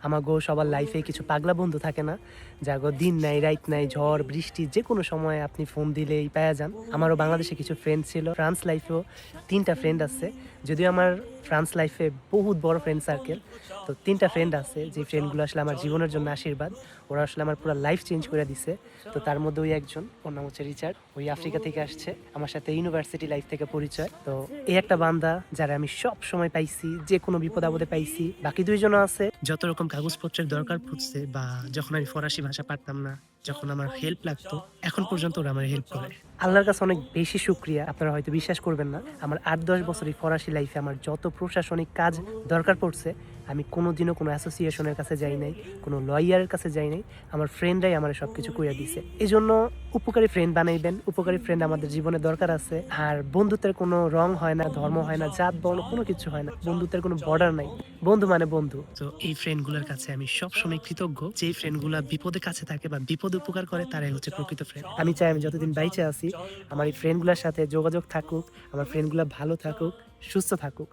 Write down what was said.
আমাগো সবার লাইফে কিছু পাগলা বন্ধু থাকে না, যাগো দিন নাই রাত নাই ঝড় বৃষ্টি যে কোনো সময় আপনি ফোন দিলেই পাওয়া যান। আমারও বাংলাদেশে কিছু ফ্রেন্ড ছিল, ফ্রান্স লাইফেও ৩টা ফ্রেন্ড আছে। যদিও আমার ফ্রান্স লাইফে বহুত বড় ফ্রেন্ড সার্কেল, তো ৩টা ফ্রেন্ড আছে যে ফ্রেন্ডগুলো আসলে আমার জীবনের জন্য আশীর্বাদ। ওরা আসলে আমার পুরো লাইফ চেঞ্জ করে দিছে। তো তার মধ্যে ওই একজন, ওর নাম হচ্ছে রিচার্ড, ওই আফ্রিকা থেকে আসছে, আমার সাথে ইউনিভার্সিটি লাইফ থেকে পরিচয়। তো এই একটা বান্দা যারা আমি সব সময় পাইছি, যে কোনো বিপদ আপদে পাইছি। বাকি দুইজনও আছে, যত রকম কাগজপত্রের দরকার পড়ছে বা যখন আমি ফরাসি ভাষা পারতাম না, যখন আমার হেল্প লাগতো, এখন পর্যন্ত ওরা আমার হেল্প করে। আল্লাহর কাছে অনেক বেশি শুক্রিয়া। আপনারা হয়তো বিশ্বাস করবেন না, আমার ৮-১০ বছর এই ফরাসি লাইফে আমার যত প্রশাসনিক কাজ দরকার পড়ছে, আমি কোনোদিনও কোনো অ্যাসোসিয়েশনের কাছে যাই নাই, কোনো লয়ারের কাছে যাই নাই। আমার ফ্রেন্ডরাই আমার সব কিছু কইরা দিছে। এই জন্য উপকারী ফ্রেন্ড বানাইবেন, উপকারী ফ্রেন্ড আমাদের জীবনে দরকার আছে। আর বন্ধুত্বের কোনো রং হয় না, ধর্ম হয় না, জাত বর্ণ কোনো কিছু হয় না। বন্ধুত্বের কোনো বর্ডার নাই, বন্ধু মানে বন্ধু। তো এই ফ্রেন্ডগুলোর কাছে আমি সবসময় কৃতজ্ঞ। যে ফ্রেন্ডগুলা বিপদে কাছে থাকে বা বিপদে উপকার করে, তারাই হচ্ছে প্রকৃত ফ্রেন্ড। আমি চাই আমি যতদিন বাইচে আছি আমার এই ফ্রেন্ডগুলোর সাথে যোগাযোগ থাকুক, আমার ফ্রেন্ডগুলো ভালো থাকুক, সুস্থ থাকুক।